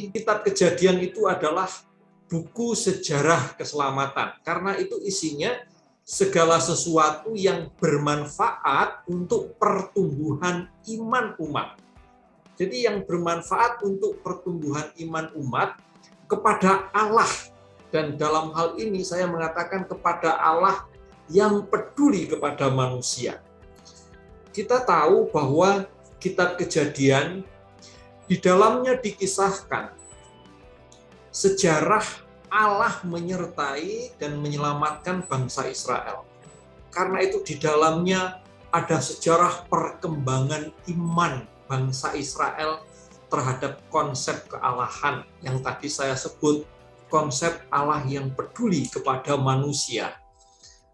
Kitab Kejadian itu adalah buku sejarah keselamatan, karena itu isinya segala sesuatu yang bermanfaat untuk pertumbuhan iman umat. Jadi yang bermanfaat untuk pertumbuhan iman umat kepada Allah, dan dalam hal ini saya mengatakan kepada Allah yang peduli kepada manusia. Kita tahu bahwa Kitab Kejadian di dalamnya dikisahkan sejarah Allah menyertai dan menyelamatkan bangsa Israel. Karena itu di dalamnya ada sejarah perkembangan iman bangsa Israel terhadap konsep kealahan yang tadi saya sebut, konsep Allah yang peduli kepada manusia.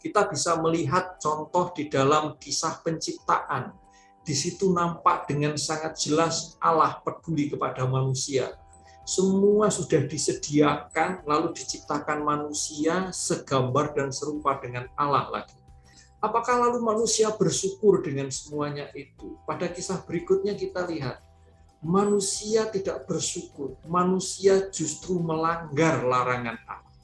Kita bisa melihat contoh di dalam kisah penciptaan. Di situ nampak dengan sangat jelas Allah peduli kepada manusia. Semua sudah disediakan, lalu diciptakan manusia segambar dan serupa dengan Allah lagi. Apakah lalu manusia bersyukur dengan semuanya itu? Pada kisah berikutnya kita lihat, manusia tidak bersyukur, manusia justru melanggar larangan Allah.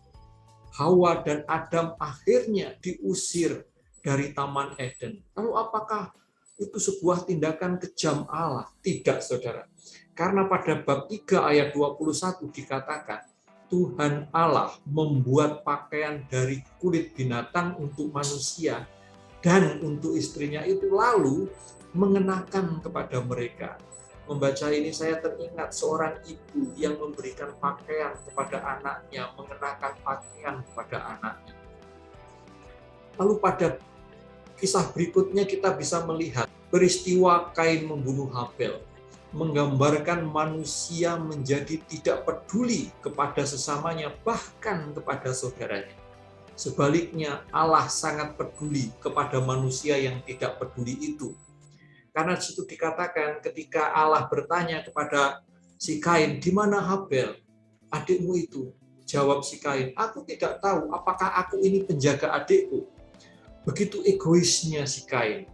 Hawa dan Adam akhirnya diusir dari Taman Eden. Lalu apakah itu sebuah tindakan kejam Allah? Tidak, saudara. Karena pada bab 3 ayat 21 dikatakan, Tuhan Allah membuat pakaian dari kulit binatang untuk manusia dan untuk istrinya itu, lalu mengenakan kepada mereka. Membaca ini saya teringat seorang ibu yang memberikan pakaian kepada anaknya, mengenakan pakaian kepada anaknya. Lalu pada kisah berikutnya kita bisa melihat peristiwa Kain membunuh Habel, menggambarkan manusia menjadi tidak peduli kepada sesamanya, bahkan kepada saudaranya. Sebaliknya, Allah sangat peduli kepada manusia yang tidak peduli itu. Karena di situ dikatakan ketika Allah bertanya kepada si Kain, "Di mana Habel, adikmu itu?" Jawab si Kain, "Aku tidak tahu, apakah aku ini penjaga adikku?" Begitu egoisnya si Kain.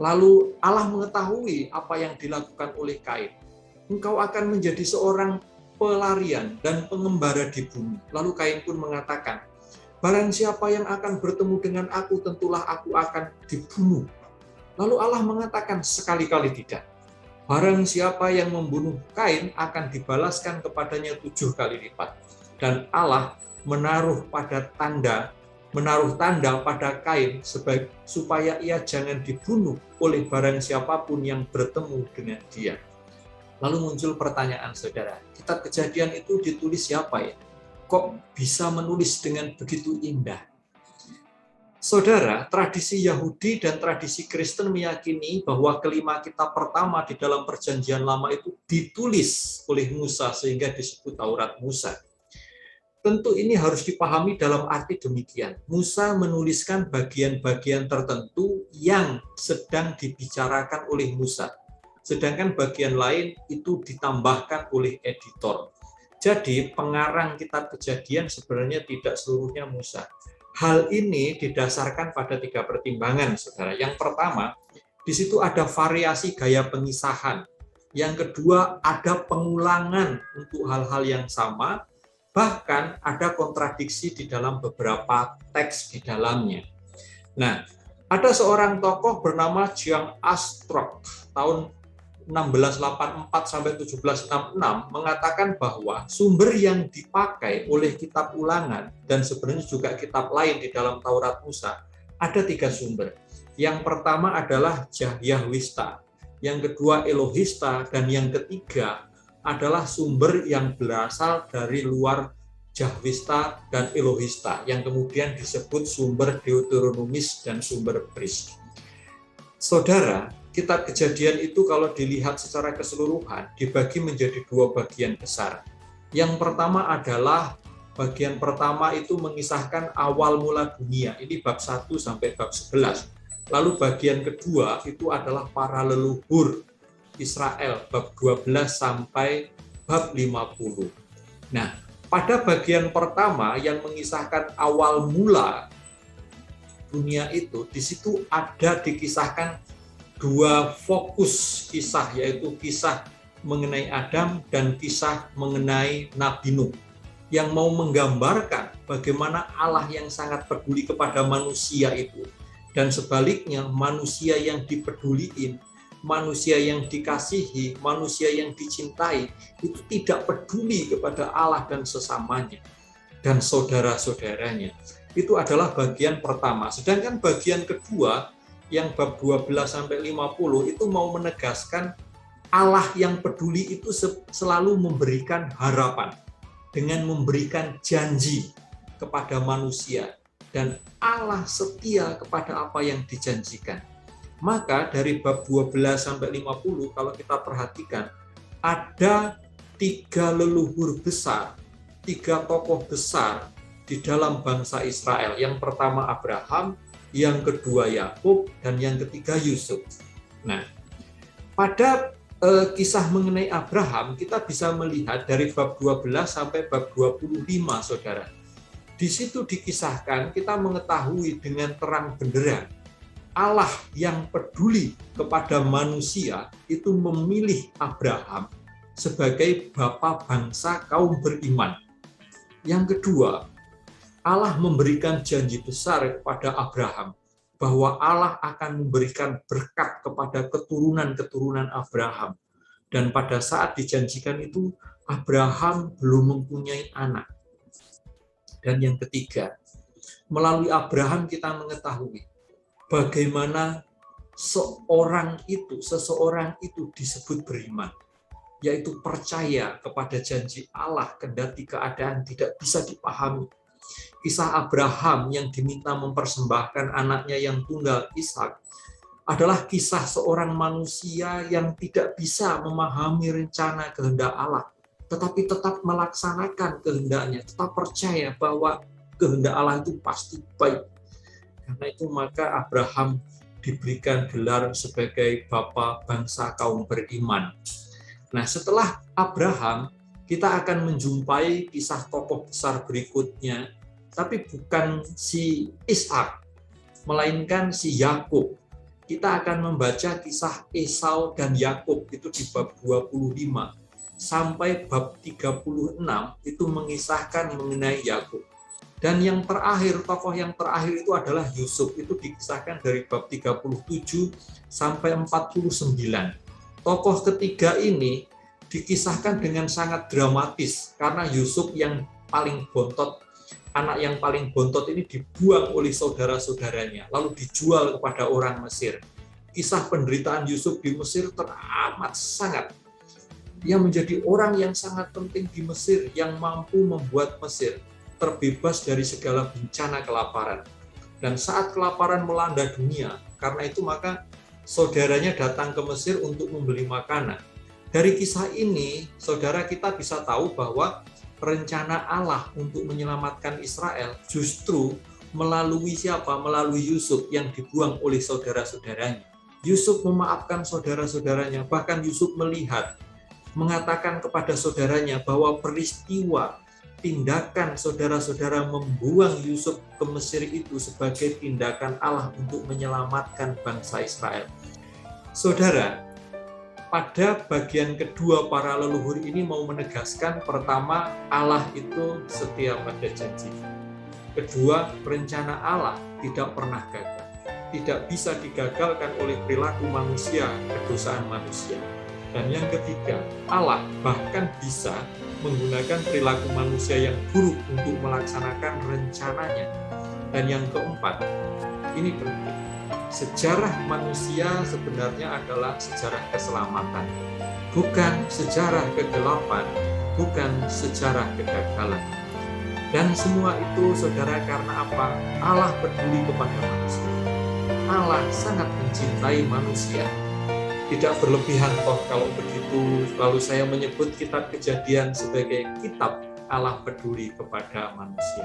Lalu Allah mengetahui apa yang dilakukan oleh Kain. Engkau akan menjadi seorang pelarian dan pengembara di bumi. Lalu Kain pun mengatakan, barang siapa yang akan bertemu dengan aku, tentulah aku akan dibunuh. Lalu Allah mengatakan, sekali-kali tidak. Barang siapa yang membunuh Kain akan dibalaskan kepadanya 7 kali lipat. Dan Allah menaruh tanda pada Kain supaya ia jangan dibunuh oleh barang siapapun yang bertemu dengan dia. Lalu muncul pertanyaan, saudara, Kitab Kejadian itu ditulis siapa ya? Kok bisa menulis dengan begitu indah? Saudara, tradisi Yahudi dan tradisi Kristen meyakini bahwa kelima kitab pertama di dalam Perjanjian Lama itu ditulis oleh Musa sehingga disebut Taurat Musa. Tentu ini harus dipahami dalam arti demikian. Musa menuliskan bagian-bagian tertentu yang sedang dibicarakan oleh Musa. Sedangkan bagian lain itu ditambahkan oleh editor. Jadi pengarang Kitab Kejadian sebenarnya tidak seluruhnya Musa. Hal ini didasarkan pada 3 pertimbangan, saudara. Yang pertama, di situ ada variasi gaya pengisahan. Yang kedua, ada pengulangan untuk hal-hal yang sama. Bahkan ada kontradiksi di dalam beberapa teks di dalamnya. Nah, ada seorang tokoh bernama Jean Astrock tahun 1684 sampai 1766 mengatakan bahwa sumber yang dipakai oleh kitab Ulangan dan sebenarnya juga kitab lain di dalam Taurat Musa ada 3 sumber. Yang pertama adalah Yahwista, yang kedua Elohista, dan yang ketiga adalah sumber yang berasal dari luar Yahwista dan Elohista, yang kemudian disebut sumber Deuteronomis dan sumber Bris. Saudara, Kitab Kejadian itu kalau dilihat secara keseluruhan dibagi menjadi 2 bagian besar. Yang pertama adalah Bagian pertama itu mengisahkan awal mula dunia, ini bab 1 sampai bab 11. Lalu bagian kedua itu adalah para leluhur Israel, bab 12 sampai bab 50. Nah, pada bagian pertama yang mengisahkan awal mula dunia itu, di situ ada dikisahkan dua fokus kisah, yaitu kisah mengenai Adam dan kisah mengenai Nabi Nuh, yang mau menggambarkan bagaimana Allah yang sangat peduli kepada manusia itu. Dan sebaliknya, manusia yang dipeduliin, manusia yang dikasihi, manusia yang dicintai, itu tidak peduli kepada Allah dan sesamanya, dan saudara-saudaranya. Itu adalah bagian pertama. Sedangkan bagian kedua, yang bab 12-50, itu mau menegaskan Allah yang peduli itu selalu memberikan harapan, dengan memberikan janji kepada manusia, dan Allah setia kepada apa yang dijanjikan. Maka dari bab 12-50 kalau kita perhatikan, ada 3 leluhur besar, 3 tokoh besar di dalam bangsa Israel. Yang pertama Abraham, yang kedua Yakub, dan yang ketiga Yusuf. Nah, pada kisah mengenai Abraham, kita bisa melihat dari bab 12 sampai bab 25, saudara. Di situ dikisahkan, kita mengetahui dengan terang benderang, Allah yang peduli kepada manusia itu memilih Abraham sebagai bapa bangsa kaum beriman. Yang kedua, Allah memberikan janji besar kepada Abraham, bahwa Allah akan memberikan berkat kepada keturunan-keturunan Abraham. Dan pada saat dijanjikan itu, Abraham belum mempunyai anak. Dan yang ketiga, melalui Abraham kita mengetahui bagaimana seseorang itu disebut beriman, yaitu percaya kepada janji Allah kendati keadaan tidak bisa dipahami. Kisah Abraham yang diminta mempersembahkan anaknya yang tunggal, Ishak, adalah kisah seorang manusia yang tidak bisa memahami rencana kehendak Allah, tetapi tetap melaksanakan kehendaknya, tetap percaya bahwa kehendak Allah itu pasti baik. Karena itu maka Abraham diberikan gelar sebagai bapa bangsa kaum beriman. Nah, setelah Abraham, kita akan menjumpai kisah tokoh besar berikutnya, tapi bukan si Ishak, melainkan si Yakub. Kita akan membaca kisah Esau dan Yakub itu di bab 25 sampai bab 36, itu mengisahkan mengenai Yakub. Dan yang terakhir, tokoh yang terakhir itu adalah Yusuf, itu dikisahkan dari bab 37 sampai 49. Tokoh ketiga ini dikisahkan dengan sangat dramatis, karena Yusuf yang paling bontot, anak yang paling bontot ini dibuang oleh saudara-saudaranya, lalu dijual kepada orang Mesir. Kisah penderitaan Yusuf di Mesir teramat sangat. Dia menjadi orang yang sangat penting di Mesir, yang mampu membuat Mesir terbebas dari segala bencana kelaparan. Dan saat kelaparan melanda dunia, karena itu maka saudaranya datang ke Mesir untuk membeli makanan. Dari kisah ini, saudara, kita bisa tahu bahwa rencana Allah untuk menyelamatkan Israel justru melalui siapa? Melalui Yusuf yang dibuang oleh saudara-saudaranya. Yusuf memaafkan saudara-saudaranya, bahkan Yusuf mengatakan kepada saudaranya bahwa peristiwa tindakan saudara-saudara membuang Yusuf ke Mesir itu sebagai tindakan Allah untuk menyelamatkan bangsa Israel. Saudara, pada bagian kedua para leluhur ini mau menegaskan, pertama, Allah itu setia pada janji. Kedua, rencana Allah tidak pernah gagal. Tidak bisa digagalkan oleh perilaku manusia, kedosaan manusia. Dan yang ketiga, Allah bahkan bisa menggunakan perilaku manusia yang buruk untuk melaksanakan rencananya. Dan yang keempat, ini penting. Sejarah manusia sebenarnya adalah sejarah keselamatan, bukan sejarah kegelapan, bukan sejarah kegagalan. Dan semua itu, saudara, karena apa? Allah peduli kepada manusia. Allah sangat mencintai manusia. Tidak berlebihan toh kalau begitu, lalu saya menyebut kitab Kejadian sebagai kitab Allah peduli kepada manusia.